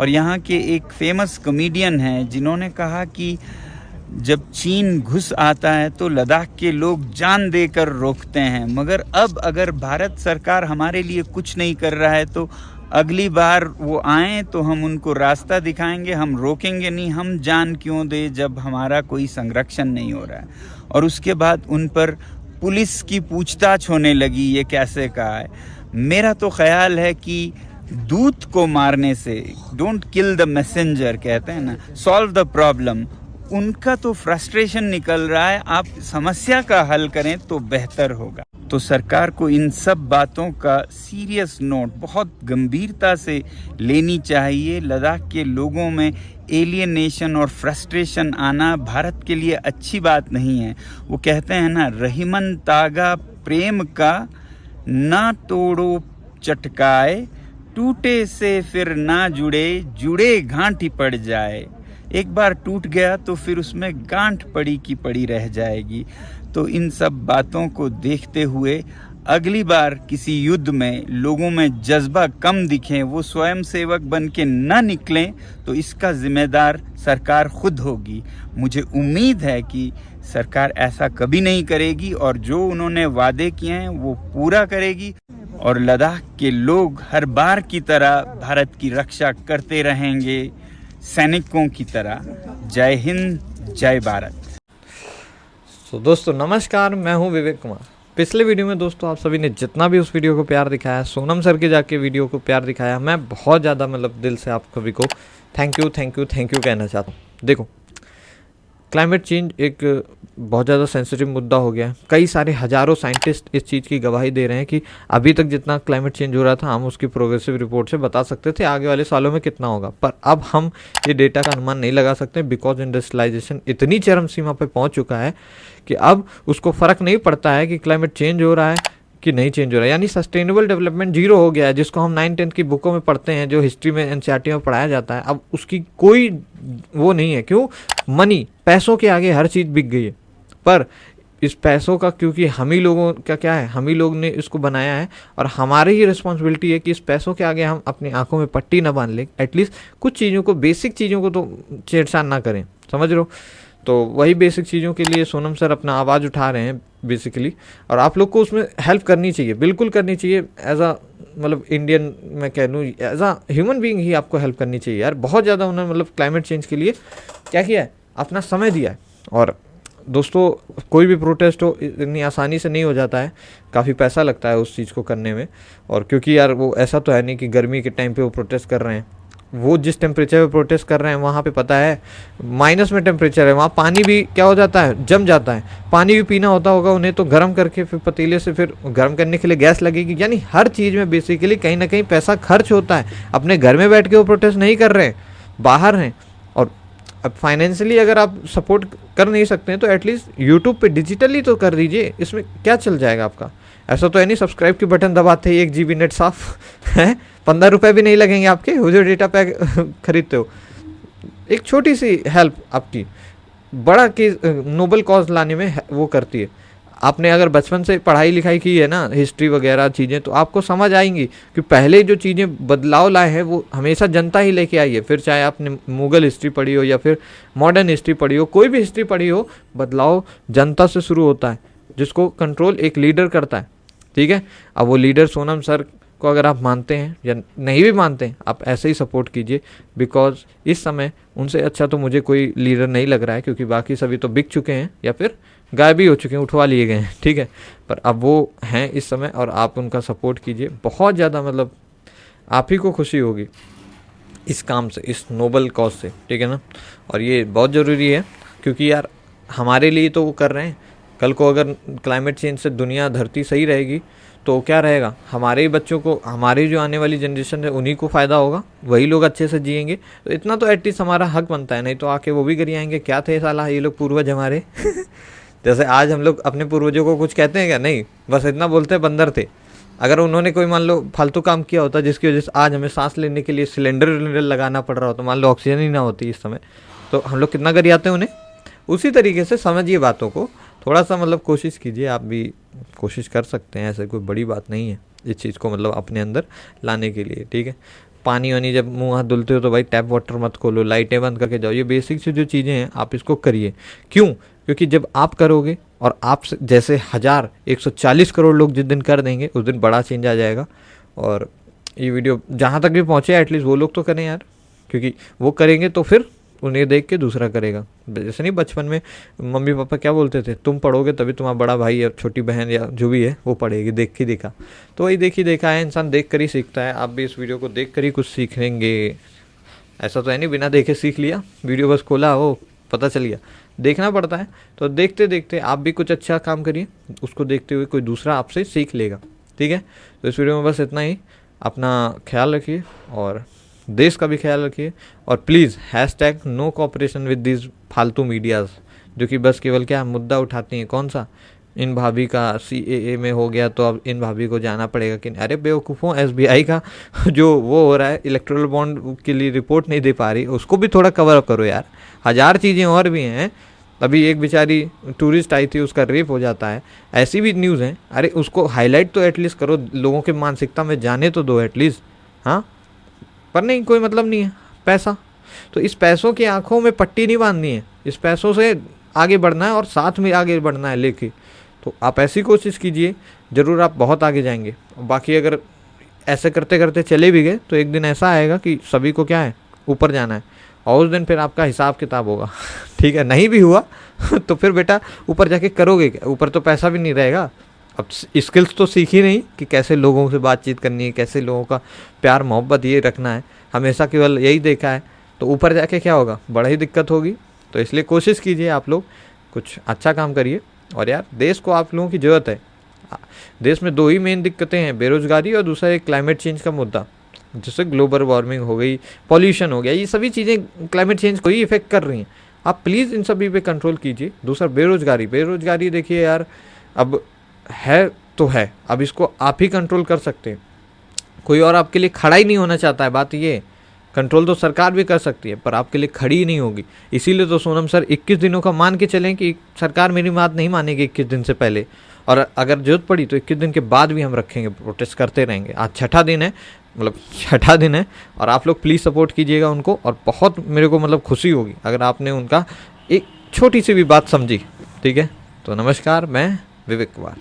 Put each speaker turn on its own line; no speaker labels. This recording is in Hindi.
और यहाँ के एक फेमस कॉमेडियन हैं जिन्होंने कहा कि जब चीन घुस आता है तो लद्दाख के लोग जान देकर रोकते हैं, मगर अब अगर भारत सरकार हमारे लिए कुछ नहीं कर रहा है तो अगली बार वो आएँ तो हम उनको रास्ता दिखाएंगे, हम रोकेंगे नहीं। हम जान क्यों दे जब हमारा कोई संरक्षण नहीं हो रहा है। और उसके बाद उन पर पुलिस की पूछताछ होने लगी, ये कैसे कहा है। मेरा तो ख्याल है कि दूत को मारने से, डोंट किल द मैसेंजर कहते हैं ना, सॉल्व द प्रॉब्लम। उनका तो फ्रस्ट्रेशन निकल रहा है, आप समस्या का हल करें तो बेहतर होगा। तो सरकार को इन सब बातों का सीरियस नोट बहुत गंभीरता से लेनी चाहिए। लद्दाख के लोगों में एलियनेशन और फ्रस्ट्रेशन आना भारत के लिए अच्छी बात नहीं है। वो कहते हैं ना, रहीमन तागा प्रेम का ना तोड़ो चटकाए, टूटे से फिर ना जुड़े, जुड़े गांठ ही पड़ जाए। एक बार टूट गया तो फिर उसमें गांठ पड़ी की पड़ी रह जाएगी। तो इन सब बातों को देखते हुए अगली बार किसी युद्ध में लोगों में जज्बा कम दिखे, वो स्वयं सेवक बन के न निकलें, तो इसका जिम्मेदार सरकार खुद होगी। मुझे उम्मीद है कि सरकार ऐसा कभी नहीं करेगी और जो उन्होंने वादे किए हैं वो पूरा करेगी और लद्दाख के लोग हर बार की तरह भारत की रक्षा करते रहेंगे, सैनिकों की तरह। जय हिंद, जय भारत।
दोस्तों नमस्कार, मैं हूं विवेक कुमार। पिछले वीडियो में दोस्तों आप सभी ने जितना भी उस वीडियो को प्यार दिखाया, सोनम सर के जाके वीडियो को प्यार दिखाया, मैं बहुत ज़्यादा दिल से आप सभी को थैंक यू कहना चाहता हूँ। देखो, क्लाइमेट चेंज एक बहुत ज़्यादा सेंसिटिव मुद्दा हो गया है। कई सारे हज़ारों साइंटिस्ट इस चीज़ की गवाही दे रहे हैं कि अभी तक जितना क्लाइमेट चेंज हो रहा था हम उसकी प्रोग्रेसिव रिपोर्ट से बता सकते थे आगे वाले सालों में कितना होगा, पर अब हम ये डेटा का अनुमान नहीं लगा सकते बिकॉज इंडस्ट्रियलाइजेशन इतनी चरम सीमा पर पहुँच चुका है कि अब उसको फ़र्क नहीं पड़ता है कि क्लाइमेट चेंज हो रहा है कि नहीं चेंज हो रहा है। यानी सस्टेनेबल डेवलपमेंट जीरो हो गया है, जिसको हम 9th-10th की बुकों में पढ़ते हैं, जो हिस्ट्री में एनसीईआरटी में पढ़ाया जाता है। अब उसकी कोई वो नहीं है। क्यों? मनी, पैसों के आगे हर चीज़ बिक गई है। पर इस पैसों का, क्योंकि हम ही लोगों का क्या है, हम ही लोग ने इसको बनाया है और हमारी ही रिस्पॉन्सिबिलिटी है कि इस पैसों के आगे हम अपनी आंखों में पट्टी ना बांध लें। एटलीस्ट कुछ चीज़ों को, बेसिक चीज़ों को तो छेड़छाड़ ना करें, समझ रहे हो। तो वही बेसिक चीज़ों के लिए सोनम सर अपना आवाज़ उठा रहे हैं बेसिकली, और आप लोग को उसमें हेल्प करनी चाहिए, बिल्कुल करनी चाहिए। एज आ इंडियन मैं कह लूँ, एज आ ह्यूमन बीइंग ही आपको हेल्प करनी चाहिए यार। बहुत ज़्यादा उन्होंने क्लाइमेट चेंज के लिए क्या किया है, अपना समय दिया है। और दोस्तों, कोई भी प्रोटेस्ट हो इतनी आसानी से नहीं हो जाता है, काफ़ी पैसा लगता है उस चीज़ को करने में। और क्योंकि यार वो ऐसा तो है नहीं कि गर्मी के टाइम पे वो प्रोटेस्ट कर रहे हैं, वो जिस टेम्परेचर पे प्रोटेस्ट कर रहे हैं वहाँ पे पता है माइनस में टेम्परेचर है, वहाँ पानी भी क्या हो जाता है, जम जाता है। पानी भी पीना होता होगा उन्हें, तो गर्म करके फिर पतीले से फिर गर्म करने के लिए गैस लगेगी। यानी हर चीज़ में बेसिकली कहीं ना कहीं पैसा खर्च होता है। अपने घर में बैठ के वो प्रोटेस्ट नहीं कर रहे हैं, बाहर हैं। और अब फाइनेंशियली अगर आप सपोर्ट कर नहीं सकते हैं तो एटलीस्ट यूट्यूब पे डिजिटली तो कर दीजिए। इसमें क्या चल जाएगा आपका? ऐसा तो है नहीं सब्सक्राइब की बटन दबाते ही 1 GB नेट साफ है, 15 रुपये भी नहीं लगेंगे आपके, वो जो डेटा पैक खरीदते हो। एक छोटी सी हेल्प आपकी बड़ा की नोबल कॉज लाने में वो करती है। आपने अगर बचपन से पढ़ाई लिखाई की है ना, हिस्ट्री वगैरह चीज़ें, तो आपको समझ आएंगी कि पहले जो चीज़ें बदलाव लाए हैं वो हमेशा जनता ही लेके आई है। फिर चाहे आपने मुगल हिस्ट्री पढ़ी हो या फिर मॉडर्न हिस्ट्री पढ़ी हो, कोई भी हिस्ट्री पढ़ी हो, बदलाव जनता से शुरू होता है, जिसको कंट्रोल एक लीडर करता है। ठीक है, अब वो लीडर सोनम सर को अगर आप मानते हैं या नहीं भी मानते हैं, आप ऐसे ही सपोर्ट कीजिए। बिकॉज इस समय उनसे अच्छा तो मुझे कोई लीडर नहीं लग रहा है, क्योंकि बाकी सभी तो बिक चुके हैं या फिर गायब भी हो चुके हैं, उठवा लिए गए हैं। ठीक है, पर अब वो हैं इस समय और आप उनका सपोर्ट कीजिए। बहुत ज़्यादा आप ही को खुशी होगी इस काम से, इस नोबल कॉज से। ठीक है ना, और ये बहुत ज़रूरी है क्योंकि यार हमारे लिए तो वो कर रहे हैं। कल को अगर क्लाइमेट चेंज से दुनिया, धरती सही रहेगी तो क्या रहेगा, हमारे ही बच्चों को, हमारी जो आने वाली जनरेशन है उन्हीं को फ़ायदा होगा, वही लोग अच्छे से जिएंगे। तो इतना तो एटलीस्ट हमारा हक बनता है, नहीं तो आके वो भी गरियाएंगे, क्या थे साला ये लोग पूर्वज हमारे जैसे आज हम लोग अपने पूर्वजों को कुछ कहते हैं क्या? नहीं, बस इतना बोलते हैं बंदर थे। अगर उन्होंने कोई मान लो फालतू काम किया होता जिसकी वजह से आज हमें सांस लेने के लिए सिलेंडर लगाना पड़ रहा हो, तो मान लो ऑक्सीजन ही ना होती इस समय, तो हम लोग कितना गरियाते हैं उन्हें। उसी तरीके से समझिए बातों को, थोड़ा सा कोशिश कीजिए। आप भी कोशिश कर सकते हैं, ऐसे कोई बड़ी बात नहीं है इस चीज़ को अपने अंदर लाने के लिए। ठीक है, पानी वानी जब मुंह हाथ धुलते हो तो भाई टैप वाटर मत खोलो, लाइटें बंद करके जाओ। ये बेसिक से जो चीज़ें हैं आप इसको करिए। क्यों? क्योंकि जब आप करोगे और आप जैसे 140 करोड़ लोग जिस दिन कर देंगे उस दिन बड़ा चेंज आ जाएगा। और ये वीडियो जहाँ तक भी पहुँचे एटलीस्ट वो लोग तो करें यार, क्योंकि वो करेंगे तो फिर उन्हें देख के दूसरा करेगा। जैसे नहीं बचपन में मम्मी पापा क्या बोलते थे, तुम पढ़ोगे तभी तुम्हारा बड़ा भाई या छोटी बहन या जो भी है वो पढ़ेगी, देख के देखा। तो वही देखी देखा है, इंसान देख कर ही सीखता है। आप भी इस वीडियो को देख कर ही कुछ सीखेंगे, ऐसा तो है नहीं बिना देखे सीख लिया। वीडियो बस खोला वो पता चल गया, देखना पड़ता है। तो देखते देखते आप भी कुछ अच्छा काम करिए, उसको देखते हुए कोई दूसरा आपसे सीख लेगा। ठीक है, तो इस वीडियो में बस इतना ही। अपना ख्याल रखिए और देश का भी ख्याल रखिए। और please #no cooperation with this फालतू मीडियाज़, जो कि बस केवल क्या मुद्दा उठाती हैं। कौन सा? इन भाभी का CAA में हो गया तो अब इन भाभी को जाना पड़ेगा कि अरे बेवकूफ़ों, SBI का जो वो हो रहा है इलेक्ट्रल बॉन्ड के लिए रिपोर्ट नहीं दे पा रही, उसको भी थोड़ा कवर अप करो यार। 1000 चीज़ें और भी हैं। अभी एक बेचारी टूरिस्ट आई थी, उसका रेप हो जाता है, ऐसी भी न्यूज़ हैं। अरे उसको हाईलाइट तो एटलीस्ट करो, लोगों के मानसिकता में जाने तो दो एटलीस्ट। हाँ, पर नहीं, कोई मतलब नहीं है। पैसा तो इस पैसों की आंखों में पट्टी नहीं बांधनी है, इस पैसों से आगे बढ़ना है और साथ में आगे बढ़ना है लेके। तो आप ऐसी कोशिश कीजिए, ज़रूर आप बहुत आगे जाएंगे। बाकी अगर ऐसे करते करते चले भी गए तो एक दिन ऐसा आएगा कि सभी को क्या है, ऊपर जाना है, और उस दिन फिर आपका हिसाब किताब होगा। ठीक है, नहीं भी हुआ तो फिर बेटा ऊपर जाके करोगे क्या? ऊपर तो पैसा भी नहीं रहेगा। अब स्किल्स तो सीखी नहीं कि कैसे लोगों से बातचीत करनी है, कैसे लोगों का प्यार मोहब्बत ये रखना है, हमेशा केवल यही देखा है। तो ऊपर जाके क्या होगा, बड़ा ही दिक्कत होगी। तो इसलिए कोशिश कीजिए आप लोग कुछ अच्छा काम करिए। और यार देश को आप लोगों की ज़रूरत है। देश में 2 ही मेन दिक्कतें हैं, बेरोजगारी और दूसरा एक क्लाइमेट चेंज का मुद्दा, जैसे ग्लोबल वार्मिंग हो गई, पॉल्यूशन हो गया। ये सभी चीज़ें क्लाइमेट चेंज को ही इफेक्ट कर रही हैं। आप प्लीज़ इन सभी पे कंट्रोल कीजिए। दूसरा बेरोजगारी देखिए यार, अब है तो है, अब इसको आप ही कंट्रोल कर सकते हैं, कोई और आपके लिए खड़ा ही नहीं होना चाहता है। बात ये, कंट्रोल तो सरकार भी कर सकती है पर आपके लिए खड़ी ही नहीं होगी। इसीलिए तो सोनम सर 21 दिनों का मान के चलें कि सरकार मेरी बात नहीं मानेगी 21 दिन से पहले, और अगर जरूरत पड़ी तो 21 दिन के बाद भी हम रखेंगे, प्रोटेस्ट करते रहेंगे। आज 6ठा दिन है, और आप लोग प्लीज़ सपोर्ट कीजिएगा उनको। और बहुत मेरे को खुशी होगी अगर आपने उनका एक छोटी सी भी बात समझी। ठीक है, तो नमस्कार, मैं विवेक कुमार।